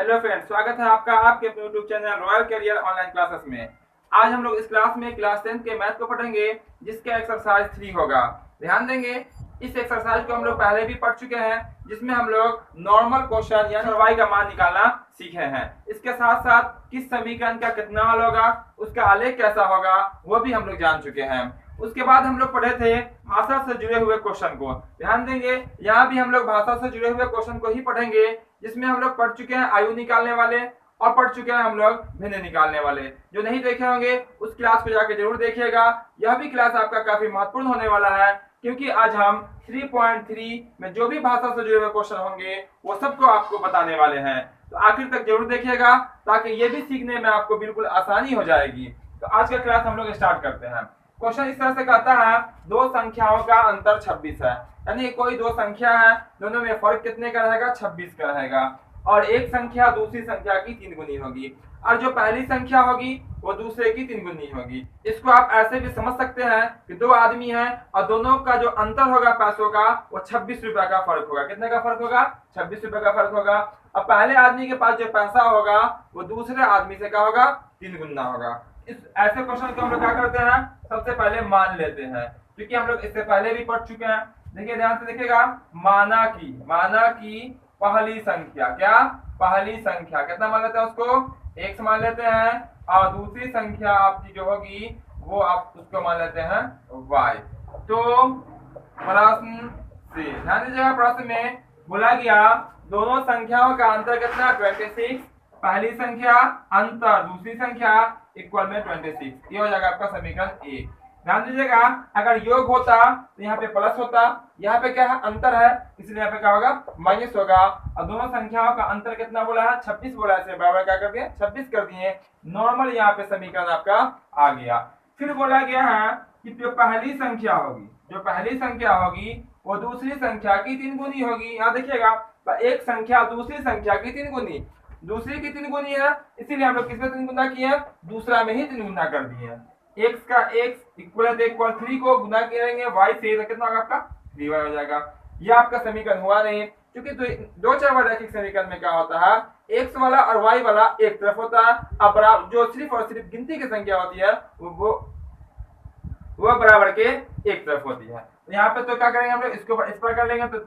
Hello friends, स्वागत है आपका आपके अपने YouTube channel Royal Career online classes में। आज हम लोग इस क्लास में क्लास 10 के मैथ को पढ़ेंगे, जिसका एक्सरसाइज 3 होगा। ध्यान देंगे, इस एक्सरसाइज को हम लोग पहले भी पढ़ चुके हैं, जिसमें हम लोग नॉर्मल क्वेश्चन या y का मान निकालना सीखे हैं। इसके साथ साथ किस समीकरण का कितना हल होगा, उसका आलेख कैसा होगा, वो भी हम लोग जान चुके हैं। उसके बाद हम लोग पढ़े थे भाषा से जुड़े हुए क्वेश्चन को। ध्यान देंगे, यहाँ भी हम लोग भाषा से जुड़े हुए क्वेश्चन को ही पढ़ेंगे, जिसमें हम लोग पढ़ चुके हैं आयु निकालने वाले और पढ़ चुके हैं हम लोग भिन्न निकालने वाले। जो नहीं देखे होंगे उस क्लास को जाके जरूर देखिएगा। यह भी क्लास आपका काफी महत्वपूर्ण होने वाला है, क्योंकि आज हम 3.3 में जो भी भाषा से जुड़े हुए क्वेश्चन होंगे वो सबको आपको बताने वाले हैं। तो आखिर तक जरूर देखिएगा, ताकि ये भी सीखने में आपको बिल्कुल आसानी हो जाएगी। तो आज का क्लास हम लोग स्टार्ट करते हैं। क्वेश्चन इस तरह से कहता है, दो संख्याओं का अंतर 26 है। यानी कोई दो संख्या है, दोनों में फर्क कितने का रहेगा? 26 का रहेगा। और एक संख्या दूसरी संख्या की 3 गुनी होगी, और जो पहली संख्या होगी वो दूसरे की 3 गुनी होगी। इसको आप ऐसे भी समझ सकते हैं कि दो आदमी हैं और दोनों का जो अंतर होगा पैसों का, वो 26 रुपए का फर्क होगा। कितने का फर्क होगा? 26 रुपए का फर्क होगा। अब पहले आदमी के पास जो पैसा होगा वो दूसरे आदमी से क्या होगा? 3 गुना होगा। इस ऐसे क्वेश्चन को हम लोग क्या करते हैं, सबसे पहले मान लेते हैं, क्योंकि हम लोग इससे पहले भी पढ़ चुके हैं। देखिए, ध्यान से देखिएगा, माना की पहली संख्या, क्या पहली संख्या कितना मान लेते हैं? उसको x मान लेते हैं, और दूसरी संख्या आपकी जो होगी वो आप उसको मान लेते हैं y। तो प्रश्न से ध्यान दीजिएगा, प्रश्न में बोला गया दोनों संख्याओं का अंतर कितना? 26। पहली संख्या अंतर दूसरी संख्या इक्वल में 26। ये हो जाएगा आपका समीकरण 1। ध्यान दीजिएगा, अगर योग होता तो यहाँ पे प्लस होता, यहाँ पे क्या है? अंतर है, इसलिए यहाँ पे क्या होगा? माइनस होगा। और दोनों संख्याओं का अंतर कितना बोला है? 26 बोला है। बराबर क्या कर दिए? 26 कर दिए। नॉर्मल यहाँ पे समीकरण आपका आ गया। फिर बोला गया है कि जो पहली संख्या होगी वो दूसरी संख्या की 3 गुनी होगी। यहाँ देखिएगा, एक संख्या दूसरी संख्या की 3 गुनी, दूसरी की 3 गुनी है, इसीलिए हम लोग किसमें 3 गुना किए? दूसरा में ही 3 गुना कर दिए। x का x इक्वल 3 को गुना करेंगे y से, तो कितना होगा आपका? 3y हो जाएगा। यह आपका समीकरण हुआ नहीं, क्योंकि दो चर रैखिक समीकरण में क्या होता है? x वाला और y वाला एक तरफ होता है, अब जो सिर्फ और सिर्फ गिनती की संख्या होती है वो बराबर के एक तरफ होती है। तो यहाँ पे तो क्या करेंगे हम लोग? इसको इस पर कर लेंगे, तो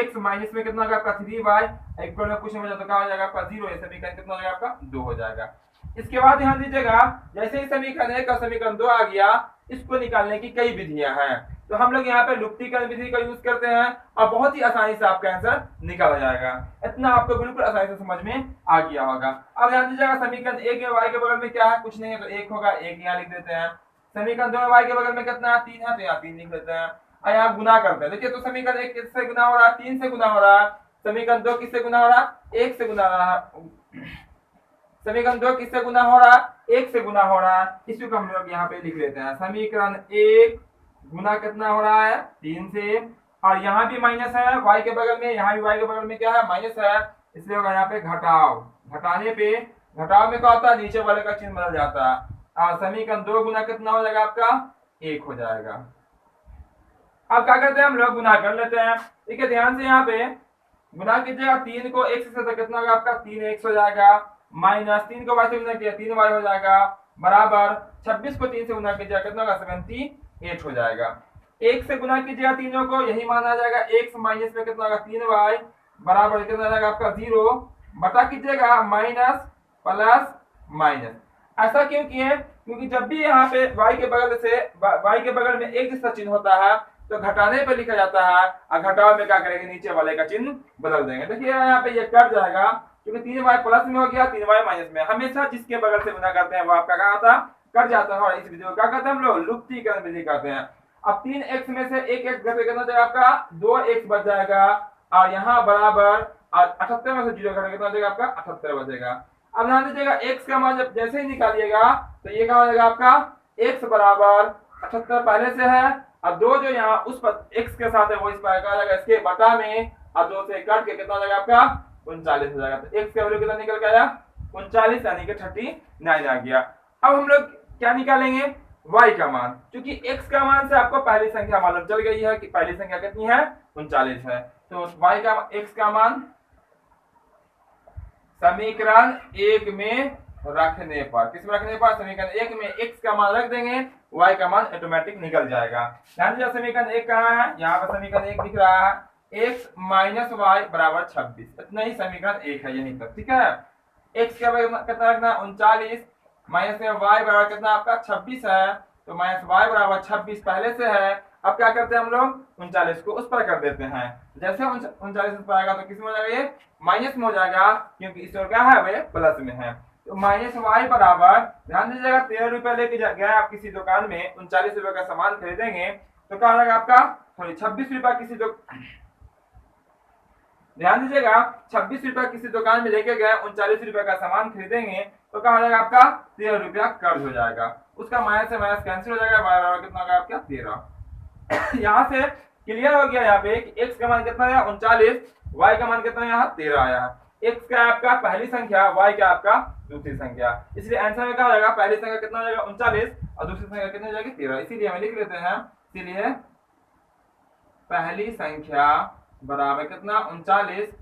x माइनस में कितना होगा आपका? 3y इक्वल में कुछ नहीं बचा तो क्या हो जाएगा आपका? 0। ये समीकरण कितना हो जाएगा आपका? 2 हो जाएगा। इसके बाद ध्यान दीजिएगा, जैसे ही समीकरण 1 और समीकरण 2 आ गया, इसको निकालने की कई विधियां हैं। तो हम लोग यहाँ पे लुप्तीकरण विधि का यूज करते हैं, और बहुत ही आसानी से आपका आंसर निकल जाएगा। इतना आपको बिल्कुल आसानी से समझ में आ गया होगा। अब ध्यान दीजिएगा, समीकरण 1 में y के बगल में क्या है? कुछ नहीं है, तो 1 होगा, 1 यहाँ लिख देते हैं। समीकरण 2 में y के बगल में कितना है? 3 है, तो यहाँ 3 लिख देते हैं, और यहाँ गुना करते हैं। देखिए, तो समीकरण 1 किससे गुना हो रहा है? 3 से गुना हो रहा है। समीकरण 2 किससे गुना हो रहा है? 1 से गुना हो रहा है। समीकरण 2 किससे गुना हो रहा है? 1 से गुना हो रहा है। इसी को हम लोग यहाँ पे लिख लेते हैं। समीकरण 1 गुना कितना हो रहा है? 3 से, और यहाँ भी माइनस है y के बगल में, यहाँ भी y के बगल में क्या है? माइनस है, इसलिए होगा यहाँ पे घटाव। घटाने पे घटाव में क्या होता है? नीचे वाले का चिन्ह बदल जाता है। और समीकरण 2 गुना कितना हो जाएगा आपका? 1 हो जाएगा। अब क्या करते हैं हम लोग? गुना कर लेते हैं। ठीक है, ध्यान से यहाँ पे गुना कीजिएगा। 3 को x से, तो कितना होगा आपका? 3x हो जाएगा, माइनस 3 को y से गुना किया 3y हो जाएगा, बराबर 26 को 3 से गुना कीजिएगा, कितना होगा? 78 हो जाएगा। 1 से गुना कीजिएगा तीनों को, यही माना जाएगा। x माइनस में कितना होगा? 3y, बराबर कितना हो जाएगा आपका? 0, बटा कीजिएगा माइनस प्लस माइनस। ऐसा क्यों किए? क्योंकि जब भी यहाँ पे y के बगल में एक जैसा चिन्ह होता है, तो घटाने पे लिखा जाता है, और घटाव में क्या करेंगे? नीचे वाले का चिन्ह बदल देंगे। देखिए यहाँ पे ये कट जाएगा, क्योंकि 3y प्लस में हो गया, 3y माइनस में। हमेशा जिसके बगल से गुना करते हैं वो आपका क्या होता है? कट जाता है। और इस विधि को क्या करते हैं हम लोग? लुप्तीकरण विधि करते हैं। अब 3x में से 1x घटे कितना हो जाएगा आपका? 2x बच जाएगा, और यहाँ बराबर 78 में से 0 घटे कितना हो जाएगा आपका? 78 बचेगा। अब ध्यान दीजिएगा, x का मान जब जैसे ही निकालिएगा, तो ये क्या हो जाएगा आपका? x बराबर 78 पहले से है, और 2 जो यहाँ उस पर x के साथ है वो इस पर क्या हो जाएगा? इसके बटा में, और 2 से कट के कितना हो जाएगा आपका? 39 हो जाएगा। तो x का वैल्यू कितना निकल के आया? 39, यानी कि 39 आ गया। अब हम लोग क्या निकालेंगे? y का मान, क्योंकि x का मान से आपको पहली संख्या मालूम चल गई है कि पहली संख्या कितनी है? 39 है। तो y का x का मान समीकरण एक में रखने पर, किस में रखने पर, समीकरण एक में x का मान रख देंगे, y का मान ऑटोमेटिक निकल जाएगा। ध्यान दीजिए समीकरण एक कहाँ है, यहाँ पर समीकरण एक दिख रहा है, x माइनस वाई बराबर 26, इतना ही समीकरण एक है यहीं तक, ठीक है। x का कितना रखना है 39, माइनस में y बराबर कितना आपका 26 है, तो माइनस y बराबर 26 पहले से है। अब क्या करते हैं हम लोग, 39 को उस पर कर देते हैं, जैसे 39 उस पर आएगा तो किस में हो जाएगा, ये माइनस में हो जाएगा, क्योंकि इस ओर क्या है वे प्लस में है। तो माइनस वाई बराबर, ध्यान दीजिएगा 13 रुपए लेके गए आप किसी दुकान में, 39 रुपए का सामान खरीदेंगे तो क्या हो जाएगा आपका, सॉरी 26 रुपया किसी ध्यान दीजिएगा 26 रुपया किसी दुकान में लेके गए, 39 रुपए का सामान खरीदेंगे तो क्या हो जाएगा आपका 13 रुपया कर्ज हो जाएगा, उसका माइनस से माइनस कैंसिल हो जाएगा, वाई बराबर कितना होगा आपका 13। यहाँ से क्लियर हो गया यहाँ पे कि x का मान कितना है 39, y का मान कितना है यहाँ 13 आया है। x का आपका पहली संख्या, y का आपका दूसरी संख्या, इसलिए आंसर में क्या हो जाएगा, पहली संख्या कितना हो जाएगा 39 और दूसरी संख्या कितनी हो जाएगी 13, इसीलिए हम लिख लेते हैं, इसीलिए पहली संख्या बराबर कितना 39,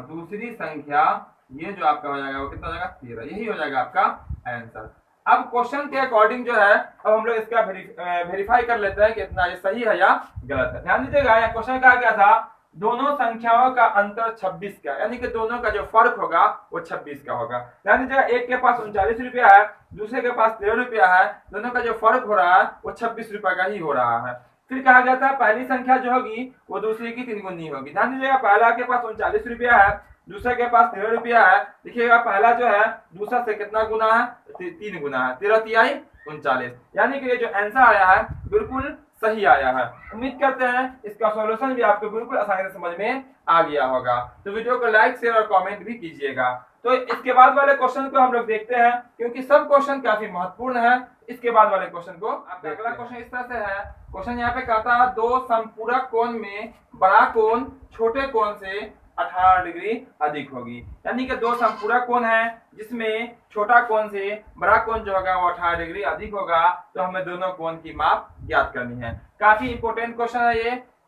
दूसरी संख्या ये जो आपका हो जाएगा वो कितना हो जाएगा 13, यही हो जाएगा आपका आंसर। अब क्वेश्चन के अकॉर्डिंग जो है अब हम लोग इसका वेरीफाई कर लेते हैं कि इतना ये सही है या गलत है। ध्यान दीजिएगा क्वेश्चन कहा गया था दोनों संख्याओं का अंतर 26 का, यानी कि दोनों का जो फर्क होगा वो 26 का होगा। ध्यान दीजिएगा एक के पास 39 रुपया है, दूसरे के पास 13 रुपया है, दोनों का जो फर्क हो रहा है वो 26 रुपया का ही हो रहा है। फिर कहा गया था पहली संख्या जो होगी वो दूसरे की 3 गुनी होगी। ध्यान दीजिएगा पहला के पास 39 रुपया है, दूसरे के पास 13 रुपया है, देखिएगा पहला जो है दूसरा से कितना गुना है, 3 गुना है, 13 तिहाई 39, यानी कि ये जो आंसर आया है बिल्कुल सही आया है। उम्मीद करते हैं इसका सॉल्यूशन भी आपको बिल्कुल आसानी से समझ में आ गया होगा। तो वीडियो को लाइक शेयर और कमेंट भी कीजिएगा। तो इसके बाद वाले क्वेश्चन को हम लोग देखते हैं, क्योंकि सब क्वेश्चन काफी महत्वपूर्ण है। इसके बाद वाले क्वेश्चन को अगला क्वेश्चन इस तरह से है, क्वेश्चन यहाँ पे कहता है दो समपूरक कोण में बड़ा कोण छोटे कोण से 18 डिग्री अधिक होगी, यानी कि दो समपूरक कोण है जिसमें छोटा कोण से बड़ा कोण जो होगा वो 18 डिग्री अधिक होगा, तो हमें दोनों कोण की माप ज्ञात करनी है। काफी इंपॉर्टेंट क्वेश्चन है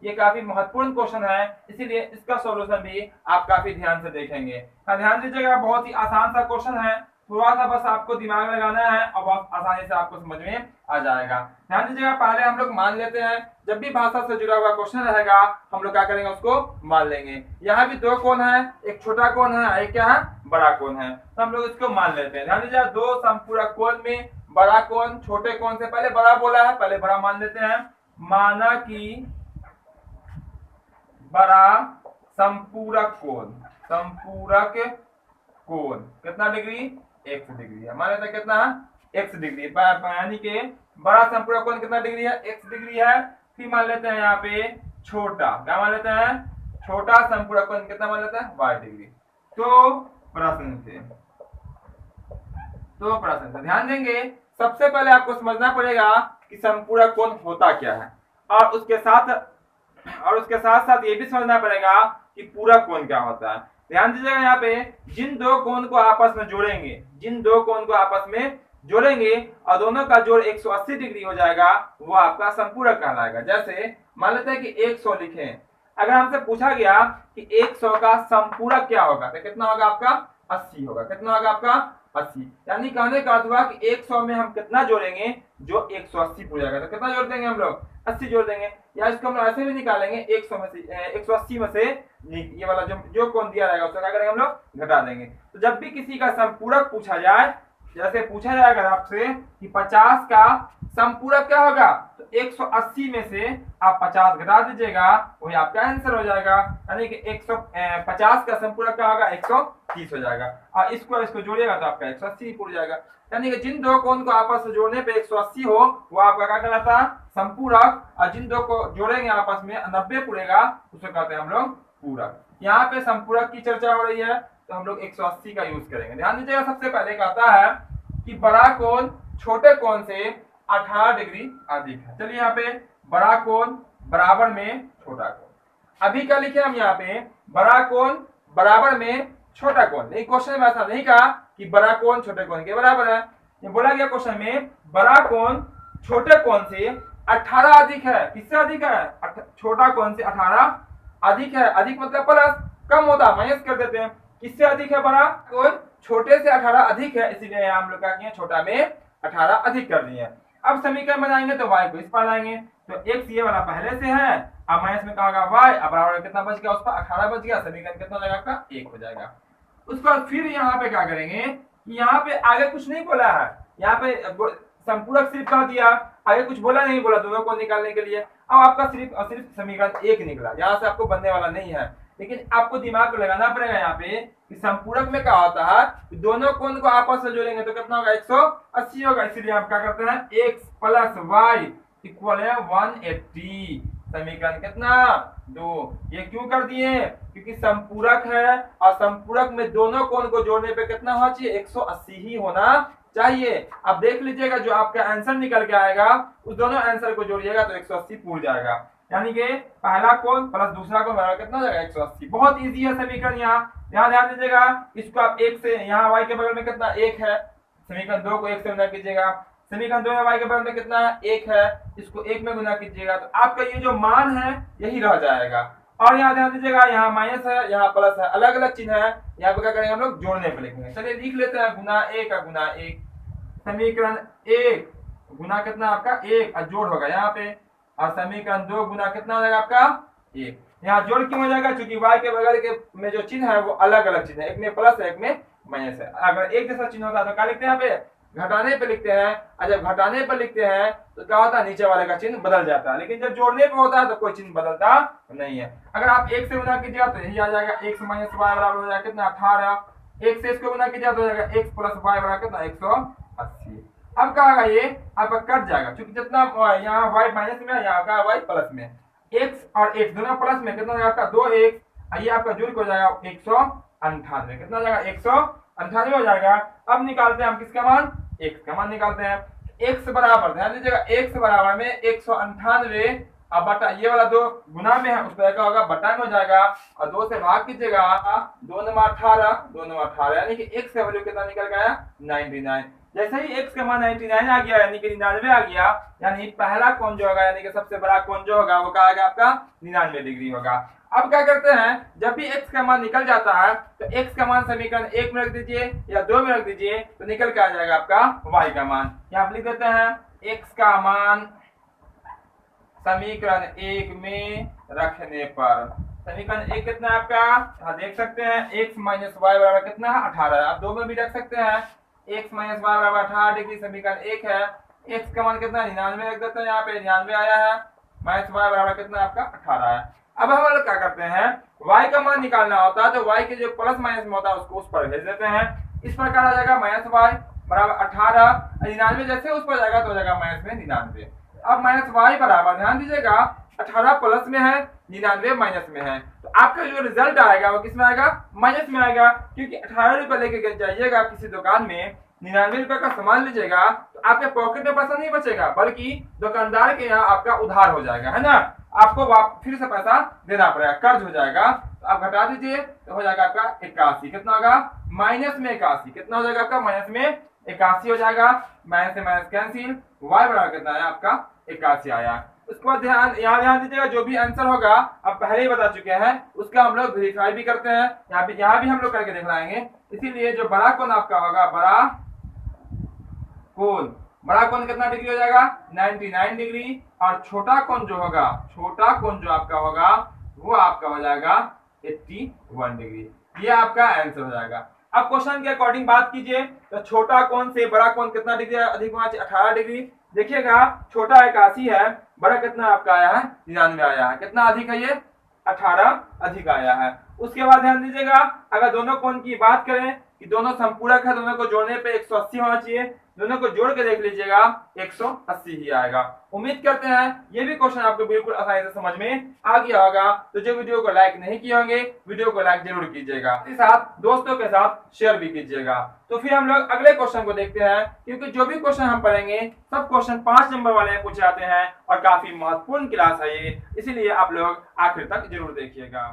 ये काफी महत्वपूर्ण क्वेश्चन है, इसीलिए इसका सॉल्यूशन भी आप काफी ध्यान से देखेंगे। ध्यान दीजिएगा बहुत ही आसान सा क्वेश्चन है, थोड़ा सा बस आपको दिमाग लगाना है और बहुत आसानी से आपको समझ में आ जाएगा। ध्यान दीजिएगा पहले हम लोग मान लेते हैं, जब भी भाषा से जुड़ा हुआ क्वेश्चन रहेगा हम लोग क्या करेंगे उसको मान लेंगे। यहाँ भी दो कोण है, एक छोटा कोण है, एक क्या है बड़ा कोण है, तो हम लोग इसको मान लेते हैं। ध्यान दीजिएगा दो समपूरक कोण में बड़ा कोण छोटे कोण से, पहले बड़ा बोला है पहले बड़ा मान लेते हैं, माना कि बड़ा समपूरक कोण कितना डिग्री x डिग्री है, मान लेते हैं कितना x डिग्री, यानी कि बड़ा समपूरक कोण कितना डिग्री है x डिग्री है। फिर मान लेते हैं यहाँ पे छोटा, क्या मान लेते हैं छोटा समपूरक कोण कितना मान लेते हैं y डिग्री। तो प्रश्न से ध्यान देंगे, सबसे पहले आपको समझना पड़ेगा कि समपूरक कोण होता क्या है, और उसके साथ साथ ये भी समझना पड़ेगा कि पूरक कोण क्या होता है। ध्यान दीजिएगा यहाँ पे जिन दो कोण को आपस में जोड़ेंगे और दोनों का जोड़ 180 डिग्री हो जाएगा, वो आपका समपूरक कहलाएगा। जैसे मान लेते हैं कि 100 लिखें, अगर हमसे पूछा गया कि 100 का समपूरक क्या होगा तो कितना होगा आपका 80 होगा, कितना होगा आपका 80, यानी कहने का अर्थ हुआ कि 100 में हम कितना जोड़ेंगे जो 180 हो जाएगा, तो कितना जोड़ देंगे हम लोग 80 जोड़ देंगे, या इसको हम लोग ऐसे भी निकालेंगे 100 में से 180 में से ये वाला जो कोण दिया रहेगा उसका क्या करेंगे हम लोग घटा देंगे। तो जब भी किसी का समपूरक पूछा जाए, जैसे पूछा जाएगा आपसे कि 50 का समपूरक क्या होगा, तो 180 में से आप 50 घटा दीजिएगा, वही आपका आंसर हो जाएगा, यानी कि 150 का समपूरक क्या होगा 130 हो जाएगा, और इसको जोड़िएगा तो आपका 180 पूरा जाएगा। यानी कि जिन दो कोण को आपस में जोड़ने पे 180 हो वो आपका क्या कहलाता है समपूरक, और जिन दो को जोड़ेंगे आपस में 90 पूरेगा उसको कहते हैं हम लोग पूरक। यहाँ पे समपूरक की चर्चा हो रही है तो हम लोग 180 का यूज करेंगे। ध्यान दीजिएगा सबसे पहले कहता है कि बड़ा कोण छोटे कोण से 18 डिग्री अधिक है। चलिए यहाँ पे बड़ा कोण बराबर में छोटा कोण, अभी क्या लिखे हम यहाँ पे बड़ा कोण बराबर में छोटा कोण, लेकिन क्वेश्चन में ऐसा नहीं कहा कि बड़ा कोण छोटे कोण के बराबर है, ये बोला गया क्वेश्चन में बड़ा कोण छोटे कोण से 18 अधिक है। किससे अधिक है, छोटा कोण से 18 अधिक है। अधिक मतलब प्लस, कम होता माइनस कर देते हैं, किससे अधिक है बड़ा? कोई छोटे से 18 अधिक है, इसीलिए यहाँ हम लोग क्या किए, छोटा में 18 अधिक कर दिए। अब समीकरण बनाएंगे तो y को इस पर लाएंगे, तो x ये वाला पहले से है, अब माइनस में कहा होगा y, अब बराबर कितना बच गया, उस पर 18 बच गया, समीकरण कितना हो जाएगा आपका 1 हो जाएगा। उसके बाद फिर यहाँ पे क्या करेंगे कि यहाँ पे आगे कुछ नहीं बोला है, यहाँ पे संपूरक सिर्फ कह दिया, आगे कुछ बोला नहीं, बोला दोनों को निकालने के लिए। अब आपका सिर्फ और सिर्फ समीकरण 1 निकला, यहाँ से आपको बनने वाला नहीं है, लेकिन आपको दिमाग को लगाना पड़ेगा यहाँ पे कि संपूरक में क्या होता है, दोनों कोण को आपस में जोड़ेंगे तो कितना होगा, 180 होगा। इसीलिए आप क्या करते हैं, x प्लस वाई इक्वल है 180, समीकरण कितना 2। ये क्यों कर दिए, क्योंकि संपूरक है और संपूरक में दोनों कोण को जोड़ने पे कितना होना चाहिए, 180 ही होना चाहिए। अब देख लीजिएगा जो आपका आंसर निकल के आएगा उस दोनों आंसर को जोड़िएगा तो 180 पूर्ण जाएगा, यानी कि पहला कोण प्लस दूसरा कोण बराबर कितना हो जाएगा, 180। बहुत इजी है समीकरण। यहाँ ध्यान दीजिएगा, इसको आप 1 से, यहाँ y के बगल में कितना 1 है, समीकरण 2 को 1 से गुना कीजिएगा, समीकरण 2 में y के बगल में कितना 1 है, इसको 1 में गुना कीजिएगा तो आपका ये जो मान है यही रह जाएगा। और यहाँ ध्यान दीजिएगा, यहाँ माइनस है, यहाँ प्लस है, अलग अलग चिन्ह है, यहाँ पे क्या करेंगे हम लोग, जोड़ने पे लिखेंगे। चलिए लिख लेते हैं, गुना 1 का गुना 1, समीकरण 1 गुना कितना आपका 1 और जोड़ होगा यहाँ पे, और समीकरण 2 गुना कितना हो जाएगा आपका 1। यहाँ जोड़ क्यों हो जाएगा, क्योंकि y के बगल के में जो चिन्ह है वो अलग अलग चिन्ह है, एक में प्लस है एक में माइनस है। अगर एक जैसा चिन्ह होता है तो क्या लिखते हैं, यहाँ पे घटाने पे लिखते हैं, और जब घटाने पे लिखते हैं तो क्या होता है, नीचे वाले का चिन्ह बदल जाता है, लेकिन जब जोड़ने पे होता है तो कोई चिन्ह बदलता नहीं है। अगर आप 1 से गुना कीजिएगा तो यही आ जाएगा, x माइनस वाई बराबर हो जाएगा कितना 18, 1 से इसको गुना कीजिएगा तो हो जाएगा x प्लस वाई बराबर कितना 180। अब क्या होगा, ये आपका कट जाएगा, क्योंकि जितना यहाँ y माइनस में है, यहाँ का y प्लस में, x और x दोनों प्लस में कितना हो जाएगा आपका 2x, ये आपका जुड़ हो जाएगा 198, कितना हो जाएगा 198 हो जाएगा। अब निकालते हैं हम किसका मान, x का मान निकालते हैं। x बराबर, ध्यान दीजिएगा, x बराबर में 198, अब बटा ये वाला 2 गुना में है, उस पर क्या होगा, बटा में हो जाएगा, और 2 से भाग कीजिएगा, 2 9 18, 2 9 18, यानी कि x का वैल्यू कितना निकल गया 99। जैसे ही x का मान 99 आ गया, यानी कि 99 आ गया, यानी पहला कोण जो होगा, यानी कि सबसे बड़ा कोण जो होगा वो क्या आएगा आपका 99 डिग्री होगा। अब क्या करते हैं, जब भी x का मान निकल जाता है तो x का मान समीकरण 1 में रख दीजिए या 2 में रख दीजिए, तो निकल के आ जाएगा आपका y का मान। यहाँ लिख देते हैं, x का मान समीकरण 1 में रखने पर, समीकरण 1 कितना है आपका, देख सकते हैं, x माइनस वाई बराबर कितना है 18, आप 2 में भी रख सकते हैं, x माइनस वाई बराबर 18 डिग्री, समीकरण 1 है, x का मान कितना 99 रख देते हैं, यहाँ पे 99 आया है, माइनस वाई बराबर कितना आपका 18 है। अब हम लोग क्या करते हैं, y का मान निकालना होता है तो y के जो प्लस माइनस में होता है उसको उस पर भेज देते हैं, इस प्रकार आ जाएगा माइनस वाई बराबर 18, 99 जैसे उस पर जाएगा तो हो जाएगा माइनस में 99। अब माइनस वाई बराबर, ध्यान दीजिएगा, 18 प्लस में है, 99 माइनस में है, तो आपका जो रिजल्ट आएगा वो किस में आएगा, माइनस में आएगा, क्योंकि 18 रुपए लेके जाइएगा किसी दुकान में, 99 रुपए का सामान लीजिएगा तो आपके पॉकेट में पैसा नहीं बचेगा, बल्कि दुकानदार के यहाँ आपका उधार हो जाएगा, है ना, आपको फिर से पैसा देना पड़ेगा, कर्ज हो जाएगा। तो आप घटा दीजिए तो हो जाएगा आपका 81, कितना होगा माइनस में 81, कितना हो जाएगा आपका माइनस में 81 हो जाएगा, माइनस से माइनस कैंसिल, y बराबर कितना है आपका 81 आया। उसके बाद ध्यान दीजिएगा, जो भी आंसर होगा आप पहले ही बता चुके हैं, उसका हम लोग वेरीफाई भी करते हैं, यहाँ भी हम लोग करके दिखलाएंगे। इसीलिए जो बड़ा कोण आपका होगा, बड़ा कोण कितना डिग्री हो जाएगा 99 डिग्री, और छोटा कोण जो होगा, छोटा कोण जो आपका होगा वो आपका हो जाएगा 81 डिग्री, ये आपका आंसर हो जाएगा। अब क्वेश्चन के अकॉर्डिंग बात कीजिए तो छोटा कोण से बड़ा कोण कितना डिग्री अधिक होना चाहिए, 18 डिग्री। देखिएगा, छोटा 81 है, बड़ा कितना आपका आया है 99 आया है, कितना अधिक है ये 18 अधिक आया है। उसके बाद ध्यान दीजिएगा, अगर दोनों कोण की बात करें कि दोनों संपूरक है, दोनों को जोड़ने पे 180 होना चाहिए, दोनों को जोड़ के देख लीजिएगा 180 ही आएगा। उम्मीद करते हैं ये भी क्वेश्चन आपको बिल्कुल आसानी से समझ में आ गया होगा। तो जो वीडियो को लाइक नहीं किए होंगे, वीडियो को लाइक जरूर कीजिएगा, इसके साथ दोस्तों के साथ शेयर भी कीजिएगा। तो फिर हम लोग अगले क्वेश्चन को देखते हैं, क्योंकि जो भी क्वेश्चन हम पढ़ेंगे सब क्वेश्चन 5 नंबर वाले पूछे जाते हैं और काफी महत्वपूर्ण क्लास है ये, इसीलिए आप लोग आखिर तक जरूर देखिएगा।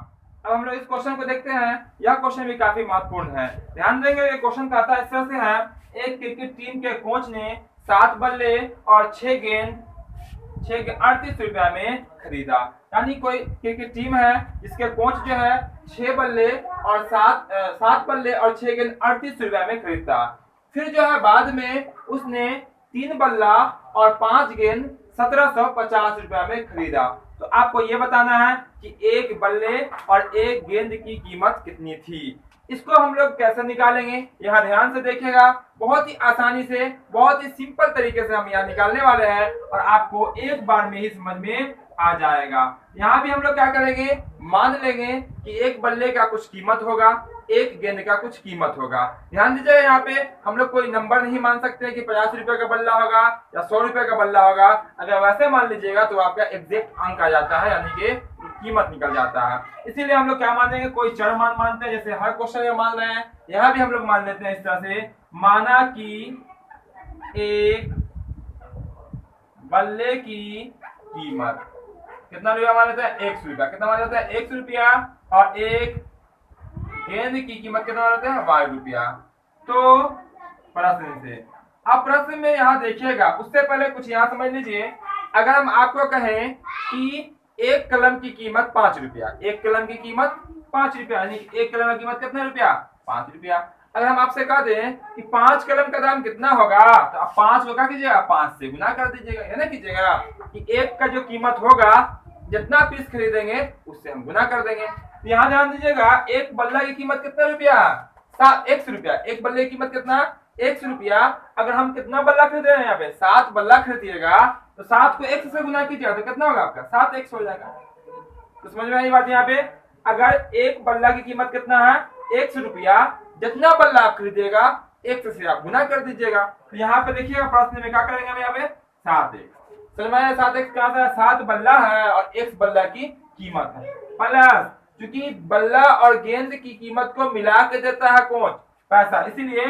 अब हम लोग इस क्वेश्चन को देखते हैं, यह क्वेश्चन भी काफी महत्वपूर्ण है, ध्यान देंगे। ये क्वेश्चन का आता है इस तरह से है, एक क्रिकेट टीम के कोच ने 7 बल्ले और 6 गेंद 6 के 38 रुपया में खरीदा। यानी कोई क्रिकेट टीम है जिसके कोच जो है 6 बल्ले और 7 बल्ले और 6 गेंद 38 रुपया में खरीदता। फिर जो है बाद में उसने 3 बल्ला और 5 गेंद 1750 रुपया में खरीदा। तो आपको ये बताना है कि एक बल्ले और एक गेंद की कीमत कितनी थी। इसको हम लोग कैसे निकालेंगे, यहाँ ध्यान से देखिएगा। बहुत ही आसानी से, बहुत ही सिंपल तरीके से हम यहाँ निकालने वाले हैं और आपको एक बार में ही समझ में आ जाएगा। यहाँ भी हम लोग क्या करेंगे, मान लेंगे कि एक बल्ले का कुछ कीमत होगा, एक गेंद का कुछ कीमत होगा। ध्यान दीजिएगा, यहाँ पे हम लोग कोई नंबर नहीं मान सकते कि 50 रुपए का बल्ला होगा या 100 रुपए का बल्ला होगा। अगर वैसे मान लीजिएगा तो आपका एग्जैक्ट अंक आ जाता है, यानी कि कीमत निकल जाता है। इसीलिए हम लोग क्या मानेंगे, कोई चर मान मानते हैं, जैसे हर क्वेश्चन में मान रहे हैं। यहाँ भी हम लोग मान लेते हैं इस तरह से, माना कि एक बल्ले की कीमत कितना रुपया मान लेते हैं, 100 रुपया। कितना मान लेते हैं, 100 रुपया। और एक गेंद की कीमत कितना मान लेते हैं, 12 रुपया। तो प्रश्न से, अब प्रश्न में यहाँ देखिएगा, उससे पहले कुछ यहाँ समझ लीजिए। अगर हम आपको कहें कि एक कलम की कीमत 5 रुपया, एक कलम की कीमत 5 रुपया, यानी एक कलम की कीमत कितना रुपया, 5 रुपया। अगर हम आपसे कह दें कि 5 कलम का दाम कितना होगा, तो आप 5 को क्या कीजिएगा, 5 से गुना कर दीजिएगा। है ना, कीजिएगा कि एक का जो कीमत होगा, जितना पीस खरीदेंगे उससे हम गुना कर देंगे। तो यहाँ ध्यान दीजिएगा, एक बल्ला की कीमत कितना रुपया, 100 रुपया। एक बल्ले की कीमत कितना, 100 रुपया। अगर हम कितना बल्ला खरीद रहे हैं, यहाँ पे 7 बल्ला खरीदिएगा, तो 7 को 100 से गुना कीजिएगा तो कितना होगा आपका, 7 100 हो जाएगा। तो समझ में आई बात। यहाँ पे अगर एक बल्ला की कीमत कितना है, 100 रुपया, जितना बल्ला आप खरीदिएगा 100 से आप गुना कर दीजिएगा। तो यहाँ पे देखिएगा प्रश्न में क्या करेंगे हम, यहाँ पे 7x। समझ में आया, 7x कहाँ से, 7 बल्ला है और 1 बल्ला की कीमत है, प्लस क्योंकि बल्ला और गेंद की कीमत को मिला के देता है कोच पैसा, इसीलिए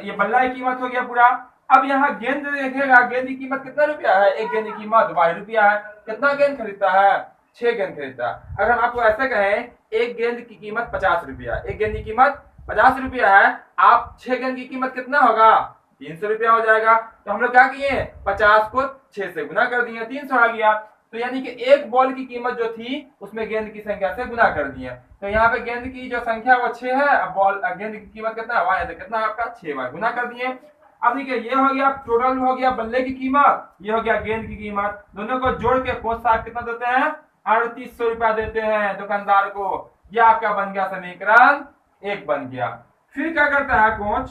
ये बल्ला की कीमत हो गया पूरा। अब यहाँ गेंद देखिएगा, गेंद की कीमत कितना रुपया है, एक गेंद की कीमत 12 रुपया है। कितना गेंद खरीदता है, 6 गेंद खरीदता है। अगर हम आपको ऐसे कहें एक गेंद की कीमत 50 रुपया, एक गेंद की कीमत 50 रुपया है, आप 6 गेंद की कीमत कितना होगा, 300 रुपया हो जाएगा। तो हम लोग क्या किए, 50 को 6 से गुना कर दिए, 300 आ गया। तो यानी कि एक बॉल की कीमत जो थी उसमें गेंद की संख्या से गुना कर दिए। तो यहाँ पे गेंद की जो संख्या वो 6 है, अब बॉल गेंद की कीमत कितना है, तो कितना आपका 6 बार गुना कर दिए। अब देखिए ये हो गया टोटल, हो गया बल्ले की कीमत, ये हो गया गेंद की कीमत। दोनों को जोड़ के कोच साहब कितना देते हैं, 3800 रुपया देते हैं दुकानदार को। यह आपका बन गया समीकरण 1 बन गया। फिर क्या करता है कोच,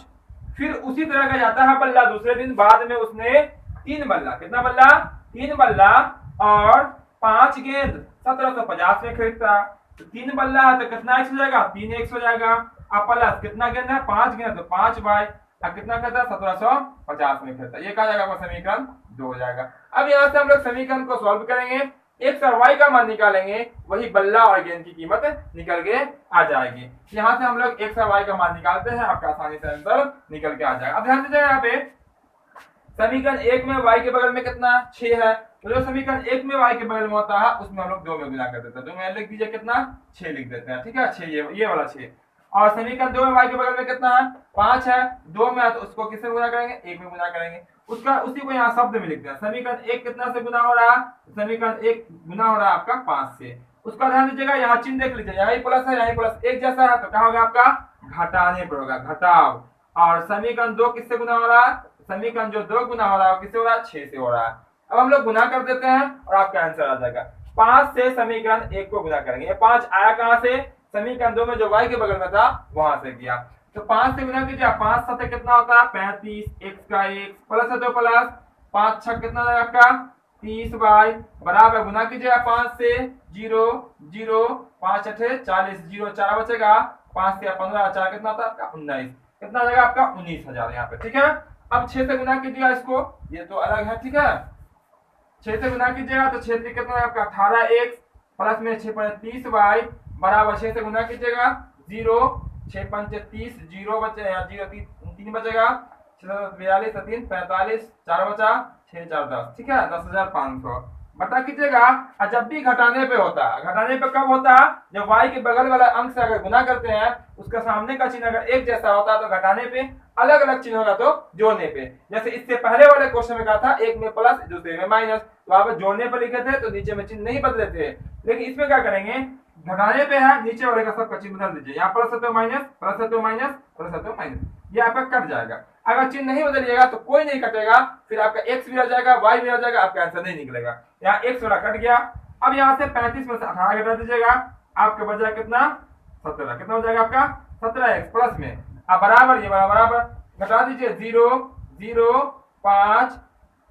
फिर उसी तरह का जाता है बल्ला। दूसरे दिन बाद में उसने 3 बल्ला, कितना बल्ला, 3 बल्ला और 5 गेंद 1750 में खरीदता। तो 3 बल्ला है तो कितना एक्स हो जाएगा, 3 एक्स हो जाएगा। अब प्लस कितना गेंद है, 5 गेंद, तो 5 बाई, अब कितना करता है, 1750 में खरीदता। ये कहा जाएगा आपका समीकरण 2 हो जाएगा। अब यहाँ से हम लोग समीकरण को सॉल्व करेंगे, एक्स और वाई का मान निकालेंगे, वही बल्ला और गेंद की कीमत निकल के आ जाएगी। यहाँ से हम लोग एक्स और वाई का मान निकालते हैं, आपका आसानी से आंसर निकल के आ जाएगा। अब ध्यान दीजिएगा, यहाँ पे समीकरण 1 में वाई के बगल में कितना 6 है, तो जो समीकरण 1 में वाई के बगल में होता है उसमें हम लोग 2 में गुना कर देते हैं। 2 में लिख दीजिए कितना, 6 लिख देते हैं, ठीक है, 6 ये वाला 6। और समीकरण 2 में वाई के बगल में कितना है, 5 है, 2 में है तो उसको किससे गुना करेंगे, 1 में गुना करेंगे। उसका उसी को यहाँ शब्द में लिखते हैं। समीकरण 1 कितना से गुना हो रहा है, समीकरण 1 गुना हो रहा है आपका 5 से। उसका ध्यान दीजिएगा, यहाँ चिन्ह देख लीजिए, यहाँ प्लस है, यहाँ प्लस, एक जैसा है, तो क्या होगा आपका, घटाने पर होगा, घटाव। और समीकरण 2 किससे गुना हो रहा है, समीकरण जो 2 गुना हो रहा है किससे हो रहा है, 6 से हो रहा है। अब हम लोग गुना कर देते हैं और आपका आंसर आ जाएगा। 5 से समीकरण 1 को गुना करेंगे। 5 आया कहां से, समीकरण 2 में जो वाई के बगल में था वहां से किया। तो 5 से गुना कीजिए, 5 7 कितना होता है, 35, x का 1 प्लस है तो प्लस, 5 6 कितना जाएगा आपका 30 बाई, बराबर गुना कीजिएगा 5 से, 0 0, 5 8 40, 0 4 बचेगा, 5 से 15, 4 कितना होता है आपका 19, कितना जाएगा आपका 19,000 यहाँ पे, ठीक है। अब 6 से गुना कीजिएगा इसको, ये तो अलग है, ठीक है। 6 से गुना कीजिएगा तो 6 कितना है आपका 18x प्लस में 6 5 30 बाई, बराबर 6 से गुना कीजिएगा 0, 6 5 30, 0 बचे, 0 3 बचेगा, 6 42 3 45, 4 बचा, 6 4 10, ठीक है, 10,500 बटा कीजिएगा। और जब भी घटाने पे होता है, घटाने पे कब होता है, जब y के बगल वाला अंक से अगर गुना करते हैं, उसका सामने का चिन्ह अगर एक जैसा होता है तो घटाने पे, अलग अलग चिन्ह होगा तो जोड़ने पे। जैसे इससे पहले वाले क्वेश्चन में कहा था एक में प्लस दूसरे में माइनस, तो आप जोड़ने पर लिखे थे तो नीचे में चिन्ह नहीं बदले थे। लेकिन इसमें क्या करेंगे, घटाने पे है, नीचे वाले का सब चिन्ह बदल दीजिए। यहाँ प्लस है तो माइनस, प्लस है तो माइनस, प्लस है तो माइनस, ये आपका कट जाएगा। अगर चिन्ह नहीं बदलिएगा तो कोई नहीं कटेगा, फिर आपका x भी आ जाएगा, y भी आ जाएगा, आपका आंसर नहीं निकलेगा। यहाँ x वाला कट गया। अब यहाँ से 35 में से 18 घटा दीजिएगा, आपका बच जाएगा कितना, 17। कितना हो जाएगा आपका, 17x प्लस में अब बराबर, ये बराबर घटा दीजिए, 0 0 5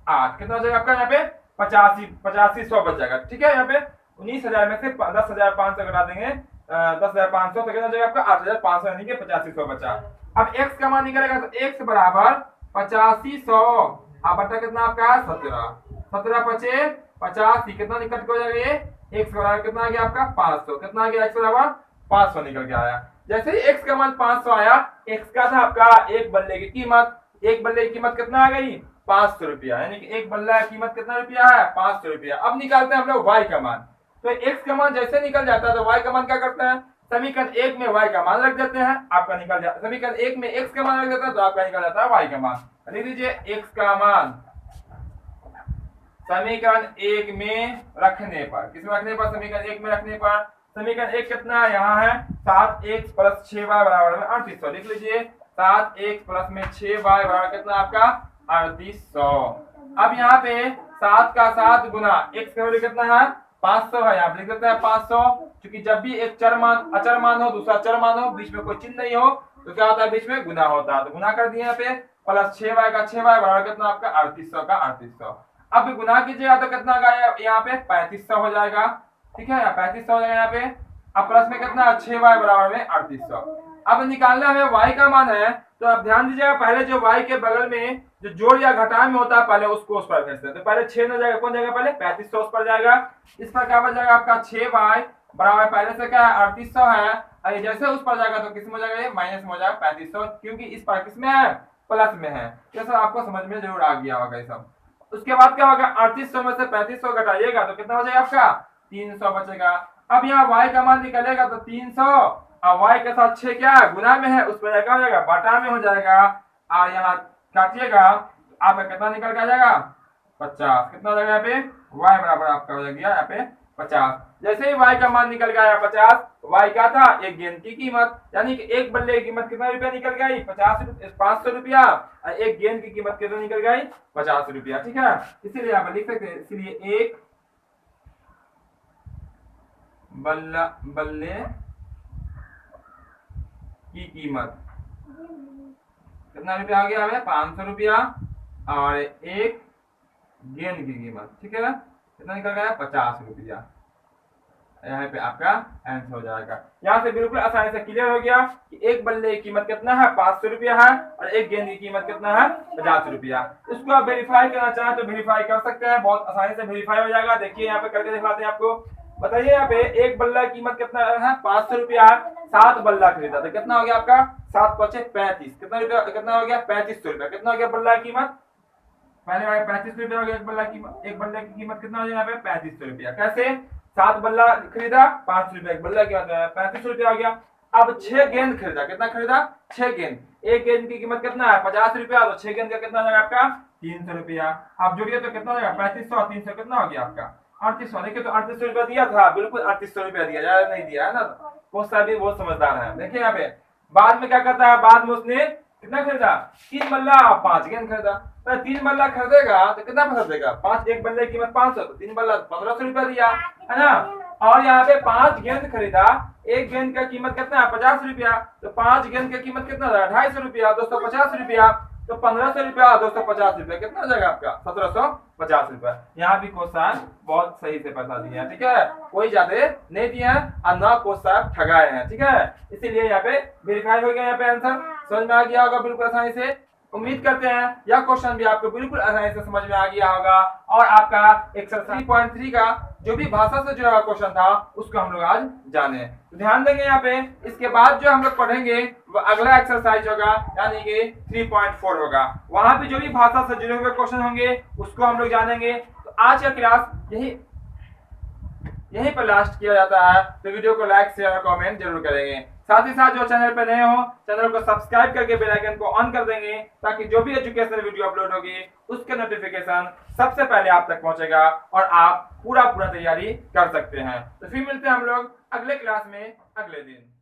8, कितना हो जाएगा आपका यहाँ पे 85 100 बच जाएगा। ठीक है, यहाँ पे 19,000 में से 10,500 घटा देंगे, 10,500 तो कितना हो जाएगा आपका 8,500, यानी कि 85 100 बचा। अब x का मान निकलेगा तो x बराबर 85 100 बटा कितना आपका 17 पचे 85, कितना निकट हो जाएगा, ये x बराबर कितना आ गया आपका 500, कितना आ गया x बराबर 500 निकल के आया। जैसे ही x का मान 500 आया, x का था आपका एक बल्ले की कीमत, एक बल्ले की कीमत कितना आ गई 500 रुपया, यानी कि एक बल्ला की कीमत कितना रुपया है 500 रुपया। अब निकालते हैं हम लोग y का मान। तो x का मान जैसे निकल जाता है तो y का मान क्या करते हैं, समीकरण 1 में y का मान रख देते हैं, आपका निकल जाता है। समीकरण 1 में x का मान रख देते हैं तो आपका निकल जाता है y का मान। लिख दीजिए x का मान समीकरण 1 में रखने पर, किसमें रखने पर, समीकरण 1 में रखने पर। समीकरण 1 कितना यहाँ है 7x प्लस 6y बराबर में 3800। लिख लीजिए 7x प्लस में 6y बराबर कितना आपका 3800। अब यहाँ पे 7 का 7 गुना x का वैल्यू कितना है 500 है, यहाँ पे लिख देते हैं 500। क्योंकि जब भी एक अचर मान हो, दूसरा चर मान हो, बीच में कोई चिन्ह नहीं हो तो क्या होता है, बीच में गुना होता है, तो गुना कर दिए यहाँ पे। प्लस 6y का 6y बराबर कितना आपका 3800 का 3800। अब गुना कीजिएगा तो कितना का यहाँ पे 3500 हो जाएगा। ठीक है, 3500 हो जाएगा यहाँ पे। अब प्लस में कितना 6y बराबर में 3800। अब निकालना हमें y का मान है, तो अब ध्यान दीजिएगा, पहले जो y के बगल में जो जोड़ या घटाव में होता है पहले उसको उस पर भेजते हैं। तो पहले 6 न जाएगा, कौन जाएगा पहले 3500 उस पर जाएगा। इस पर क्या बच जाएगा आपका 6y बराबर पहले से क्या है 3800 है, और जैसे उस पर जाएगा तो किसमें हो जाएगा, ये माइनस में हो जाएगा 3500, क्योंकि इस पर किसमें है प्लस में है। ये सब आपको समझ में जरूर आ गया होगा ये सब। उसके बाद क्या होगा 3800 में से 3500 घटाइएगा तो कितना हो जाएगा आपका 300 बचेगा। अब यहाँ y का मान निकलेगा तो 300, और y के साथ 6 क्या है गुना में है, उस पर क्या हो जाएगा बटा में हो जाएगा। और यहाँ काटिएगा आपका कितना निकल के आ जाएगा 50। कितना हो जाएगा यहाँ पे y बराबर आपका हो जाएगा यहाँ पे 50। जैसे ही y का मान निकल गया 50, y क्या था एक गेंद की कीमत, यानी कि एक बल्ले की कीमत कितना रुपया निकल गई 500 रुपया, और एक गेंद की कीमत कितना निकल गई 50 रुपया। ठीक है, इसीलिए यहाँ पर लिख सकते हैं, इसलिए एक बल्ले की कीमत कितना रुपया आ गया हमें 500 रुपया, और एक गेंद की कीमत ठीक है कितना निकल गया 50 रुपया। यहाँ पे आपका आंसर हो जाएगा। यहाँ से बिल्कुल आसानी से क्लियर हो गया कि एक बल्ले की कीमत कितना है 500 रुपया है, और एक गेंद की कीमत कितना है 50 रुपया। इसको आप वेरीफाई करना चाहें तो वेरीफाई कर सकते हैं, बहुत आसानी से वेरीफाई हो जाएगा। देखिए यहाँ पे करके दिखाते हैं आपको। बताइए यहाँ पे एक बल्ला की कीमत कितना है 500 रुपया है, 7 बल्ला खरीदा तो कितना हो गया आपका 7 पचे 35, कितना रुपया कितना हो गया 3500 रुपया। कितना हो गया बल्ला की कीमत, पहले वाले 35 रुपया हो गया एक बल्ला की, एक बल्ले की कीमत कितना हो गया यहाँ पे 3500 रुपया। कैसे 7 बल्ला खरीदा 5 रुपया, एक बल्ला की बात है 35 रुपया हो गया। अब 6 गेंद खरीदा, कितना खरीदा 6 गेंद, एक गेंद की कीमत कितना है 50 रुपया, तो 6 गेंद का कितना हो जाएगा आपका 300 रुपया। आप जोड़िए तो कितना हो जाएगा 3500 300 कितना हो गया आपका 3800। देखिए तो 3800 रुपया दिया था, बिल्कुल 3800 रुपया दिया, ज्यादा नहीं दिया है ना। बहुत सारे बहुत समझदार है। देखिए यहाँ पे बाद में क्या करता है, बाद में उसने कितना खरीदा 3 बल्ला 5 गेंद खरीदा। तो 3 बल्ला खरीदेगा तो कितना पैसा देगा 5, एक बल्ले की कीमत 500, तो 3 बल्ला 1500 रुपया दिया है ना। और यहाँ पे 5 गेंद खरीदा, एक गेंद का कीमत कितना है 50 रुपया, तो 5 गेंद का कीमत कितना है 250 रुपया, 250 रुपया, तो 1500 रुपया 250 रुपया कितना हो जाएगा आपका 1750 रुपया। यहाँ भी क्वेश्चन बहुत सही से पैसा दिए हैं, ठीक है, कोई ज्यादा नहीं दिए हैं और ना क्वेश्चन ठगाए हैं, ठीक है। इसीलिए यहाँ पे वेरीफाई हो गया, यहाँ पे आंसर समझ में आ गया होगा बिल्कुल आसानी से। उम्मीद करते हैं यह क्वेश्चन भी आपको बिल्कुल आसानी से समझ में आ गया होगा, और आपका एक्सरसाइज 3.3 का जो भी भाषा से जुड़ा हुआ क्वेश्चन था उसको हम लोग आज जाने। तो ध्यान देंगे यहाँ पे, इसके बाद जो हम लोग पढ़ेंगे वो अगला एक्सरसाइज होगा, यानी कि 3.4 होगा। वहां पे जो भी भाषा से जुड़े हुए क्वेश्चन होंगे उसको हम लोग जानेंगे। तो आज का क्लास यहीं पर लास्ट किया जाता है। तो वीडियो को लाइक शेयर और कमेंट जरूर करेंगे। साथ ही साथ जो चैनल पर नए हो चैनल को सब्सक्राइब करके बेल आइकन को ऑन कर देंगे, ताकि जो भी एजुकेशनल वीडियो अपलोड होगी उसके नोटिफिकेशन सबसे पहले आप तक पहुंचेगा और आप पूरा तैयारी कर सकते हैं। तो फिर मिलते हैं हम लोग अगले क्लास में अगले दिन।